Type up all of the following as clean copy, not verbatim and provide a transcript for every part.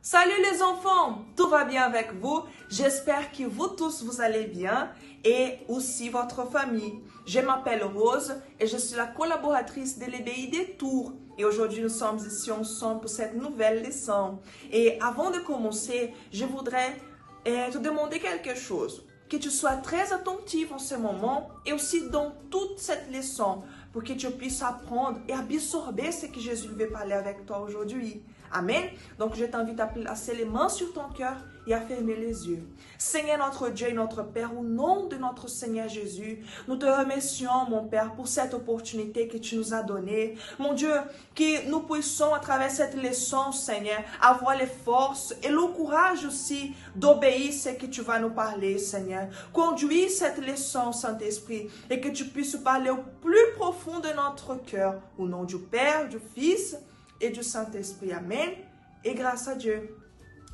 Salut les enfants, tout va bien avec vous? J'espère que vous tous vous allez bien et aussi votre famille. Je m'appelle Rose et je suis la collaboratrice de l'EBI des Tours. Et aujourd'hui, nous sommes ici ensemble pour cette nouvelle leçon. Et avant de commencer, je voudrais te demander quelque chose. Que tu sois très attentif en ce moment et aussi dans toute cette leçon pour que tu puisses apprendre et absorber ce que Jésus veut parler avec toi aujourd'hui. Amen. Donc, je t'invite à placer les mains sur ton cœur et à fermer les yeux. Seigneur notre Dieu et notre Père, au nom de notre Seigneur Jésus, nous te remercions, mon Père, pour cette opportunité que tu nous as donnée. Mon Dieu, que nous puissions, à travers cette leçon, Seigneur, avoir les forces et le courage aussi d'obéir ce que tu vas nous parler, Seigneur. Conduis cette leçon, Saint-Esprit, et que tu puisses parler au plus profond de notre cœur, au nom du Père, du Fils et du Saint-Esprit. Amen. Et grâce à Dieu.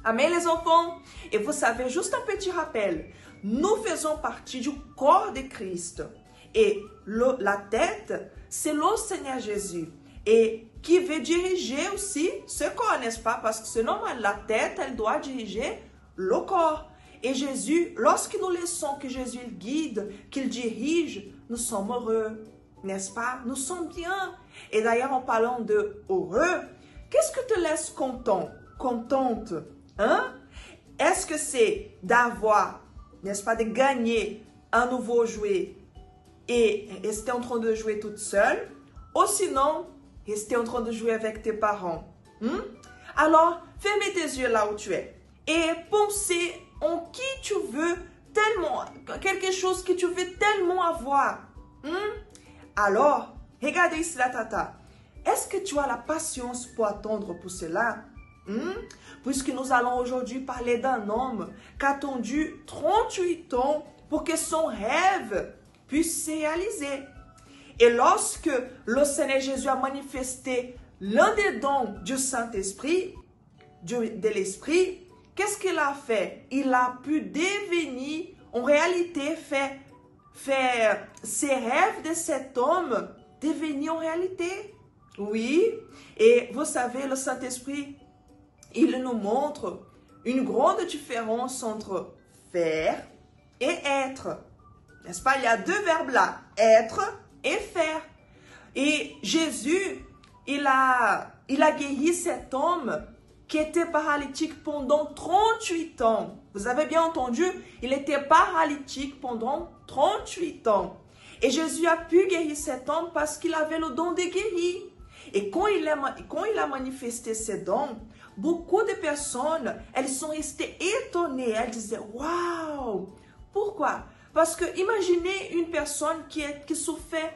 Amen les enfants. Et vous savez, juste un petit rappel, nous faisons partie du corps de Christ. Et la tête, c'est le Seigneur Jésus. Et qui veut diriger aussi ce corps, n'est-ce pas? Parce que c'est normal, la tête, elle doit diriger le corps. Et Jésus, lorsque nous laissons que Jésus guide, qu'il dirige, nous sommes heureux. N'est-ce pas? Nous sommes bien. Et d'ailleurs, en parlant de heureux, qu'est-ce que te laisse content, contente? Hein? Est-ce que c'est d'avoir, n'est-ce pas, de gagner un nouveau jouet et rester en train de jouer toute seule? Ou sinon, rester en train de jouer avec tes parents? Alors, ferme tes yeux là où tu es et pensez en qui tu veux tellement, quelque chose que tu veux tellement avoir. Alors, regardez ici la tata. Est-ce que tu as la patience pour attendre pour cela? Puisque nous allons aujourd'hui parler d'un homme qui a attendu 38 ans pour que son rêve puisse se réaliser. Et lorsque le Seigneur Jésus a manifesté l'un des dons du Saint-Esprit, de l'Esprit, qu'est-ce qu'il a fait? Il a pu devenir, en réalité, faire ces rêves de cet homme devenir en réalité. Oui, et vous savez, le Saint-Esprit, il nous montre une grande différence entre faire et être. N'est-ce pas? Il y a deux verbes là, être et faire. Et Jésus, il a guéri cet homme qui était paralytique pendant 38 ans. Vous avez bien entendu, il était paralytique pendant 38 ans. Et Jésus a pu guérir cet homme parce qu'il avait le don de guérir. Et quand il a manifesté ces dons, beaucoup de personnes, elles sont restées étonnées. Elles disaient, waouh! Pourquoi? Parce que imaginez une personne qui souffrait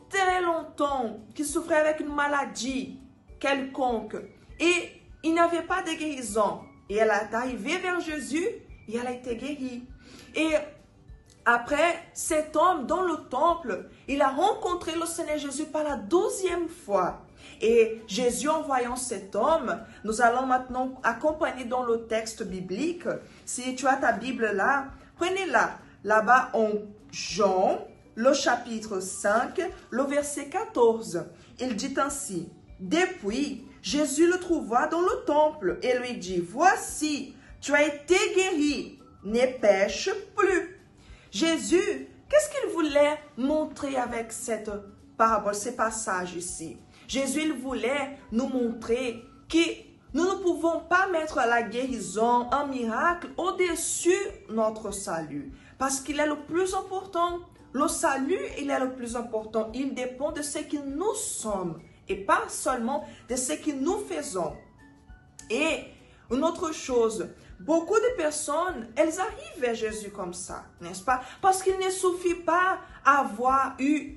très longtemps, qui souffrait avec une maladie quelconque. Et il n'y avait pas de guérison. Et elle est arrivée vers Jésus et elle a été guérie. Et après, cet homme dans le temple, il a rencontré le Seigneur Jésus par la 12e fois. Et Jésus, en voyant cet homme, nous allons maintenant accompagner dans le texte biblique. Si tu as ta Bible là, prenez-la. Là-bas en Jean, le chapitre 5, le verset 14. Il dit ainsi, « Depuis, Jésus le trouva dans le temple et lui dit, « Voici, tu as été guéri, ne pêche plus. » Jésus, qu'est-ce qu'il voulait montrer avec cette parabole, ces passages ici? Jésus, il voulait nous montrer que nous ne pouvons pas mettre la guérison, un miracle, au-dessus de notre salut. Parce qu'il est le plus important. Le salut, il est le plus important. Il dépend de ce que nous sommes et pas seulement de ce que nous faisons. Et une autre chose, beaucoup de personnes, elles arrivent vers Jésus comme ça, n'est-ce pas? Parce qu'il ne suffit pas d'avoir eu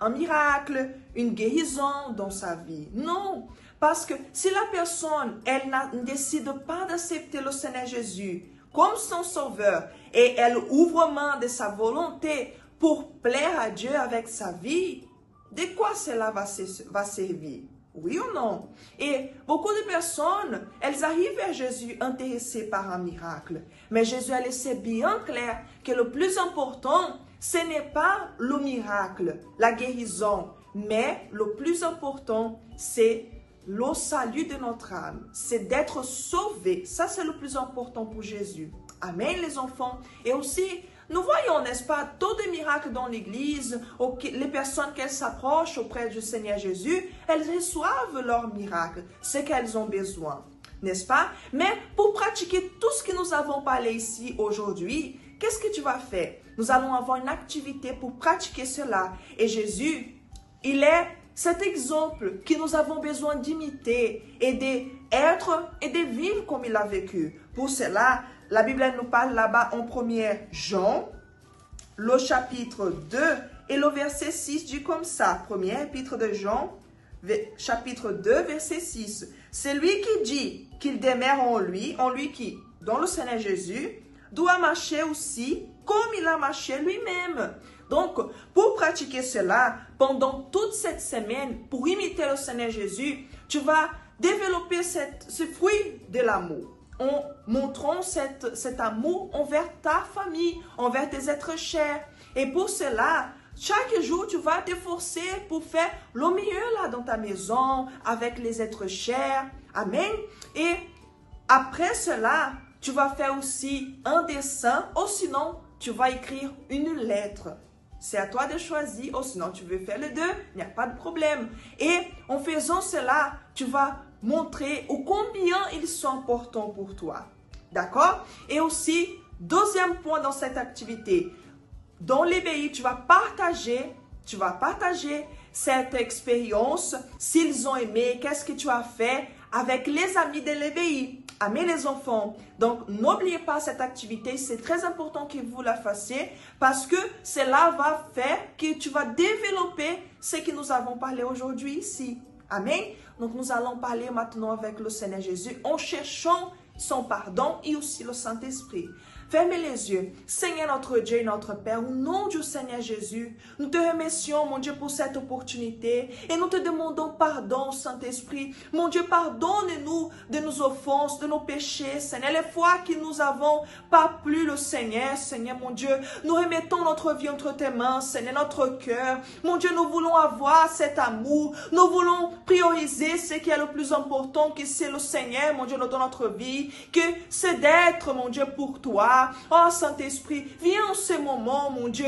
un miracle, une guérison dans sa vie. Non, parce que si la personne, elle ne décide pas d'accepter le Seigneur Jésus comme son sauveur et elle ouvre main de sa volonté pour plaire à Dieu avec sa vie, de quoi cela va servir? Oui ou non? Et beaucoup de personnes, elles arrivent vers Jésus intéressées par un miracle. Mais Jésus a laissé bien clair que le plus important, ce n'est pas le miracle, la guérison, mais le plus important, c'est le salut de notre âme. C'est d'être sauvé. Ça, c'est le plus important pour Jésus. Amen, les enfants. Et aussi, nous voyons, n'est-ce pas, tous les miracles dans l'Église, les personnes qu'elles s'approchent auprès du Seigneur Jésus, elles reçoivent leurs miracles, ce qu'elles ont besoin, n'est-ce pas? Mais pour pratiquer tout ce que nous avons parlé ici aujourd'hui, qu'est-ce que tu vas faire? Nous allons avoir une activité pour pratiquer cela. Et Jésus, il est cet exemple que nous avons besoin d'imiter et d'être et de vivre comme il a vécu. Pour cela, la Bible nous parle là-bas en 1 Jean, le chapitre 2 et le verset 6 dit comme ça. 1er épître de Jean, chapitre 2, verset 6. C'est lui qui dit qu'il demeure en lui qui, dans le Seigneur Jésus, doit marcher aussi comme il a marché lui-même. Donc, pour pratiquer cela, pendant toute cette semaine, pour imiter le Seigneur Jésus, tu vas développer ce fruit de l'amour, en montrant cet amour envers ta famille, envers tes êtres chers. Et pour cela, chaque jour, tu vas t'efforcer pour faire le mieux là dans ta maison, avec les êtres chers. Amen. Et après cela, tu vas faire aussi un dessin, ou sinon, tu vas écrire une lettre. C'est à toi de choisir, ou sinon tu veux faire les deux, il n'y a pas de problème. Et en faisant cela, tu vas montrer combien ils sont importants pour toi. D'accord? Et aussi, deuxième point dans cette activité, dans l'ébéi, tu vas partager cette expérience, s'ils ont aimé, qu'est-ce que tu as fait avec les amis de l'ébéi. Amen les enfants. Donc, n'oubliez pas cette activité. C'est très important que vous la fassiez parce que cela va faire que tu vas développer ce que nous avons parlé aujourd'hui ici. Amen. Donc, nous allons parler maintenant avec le Seigneur Jésus en cherchant son pardon et aussi le Saint-Esprit. Fermez les yeux. Seigneur notre Dieu et notre Père, au nom du Seigneur Jésus, nous te remercions, mon Dieu, pour cette opportunité et nous te demandons pardon, Saint-Esprit. Mon Dieu, pardonne-nous de nos offenses, de nos péchés, Seigneur. Les fois que nous avons pas plu le Seigneur, Seigneur, mon Dieu, nous remettons notre vie entre tes mains, Seigneur, notre cœur. Mon Dieu, nous voulons avoir cet amour. Nous voulons prioriser ce qui est le plus important, que c'est le Seigneur, mon Dieu, dans notre vie, que c'est d'être, mon Dieu, pour toi. Oh Saint-Esprit, viens en ce moment, mon Dieu,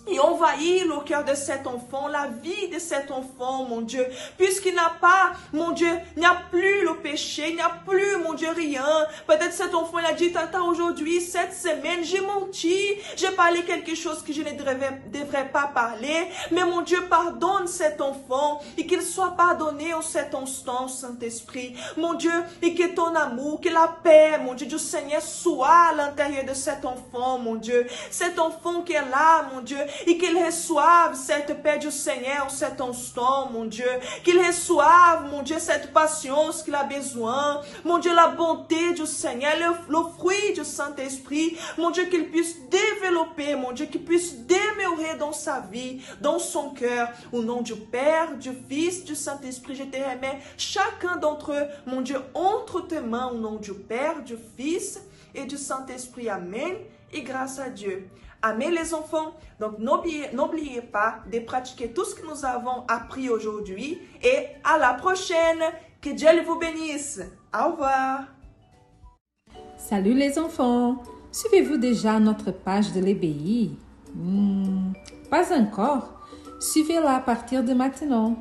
et envahir le cœur de cet enfant, la vie de cet enfant, mon Dieu, puisqu'il n'a pas, mon Dieu, il n'y a plus le péché, il n'y a plus, mon Dieu, rien. Peut-être cet enfant, il a dit, Tata, aujourd'hui, cette semaine, j'ai menti, j'ai parlé quelque chose que je ne devrais pas parler, mais mon Dieu, pardonne cet enfant, et qu'il soit pardonné en cet instant, Saint-Esprit. Mon Dieu, et que ton amour, que la paix, mon Dieu, du Seigneur soit à l'intérieur de cet enfant, mon Dieu. Cet enfant qui est là, mon Dieu, et qu'il reçoive cette paix du Seigneur en cet instant, mon Dieu. Qu'il reçoive, mon Dieu, cette patience qu'il a besoin. Mon Dieu, la bonté du Seigneur, le fruit du Saint-Esprit. Mon Dieu, qu'il puisse développer, mon Dieu, qu'il puisse demeurer dans sa vie, dans son cœur. Au nom du Père, du Fils, du Saint-Esprit, je te remets chacun d'entre eux, mon Dieu, entre tes mains, au nom du Père, du Fils et du Saint-Esprit. Amen. Et grâce à Dieu. Amen les enfants. Donc n'oubliez pas de pratiquer tout ce que nous avons appris aujourd'hui. Et à la prochaine. Que Dieu vous bénisse. Au revoir. Salut les enfants. Suivez-vous déjà notre page de l'EBI? Pas encore? Suivez-la à partir de maintenant.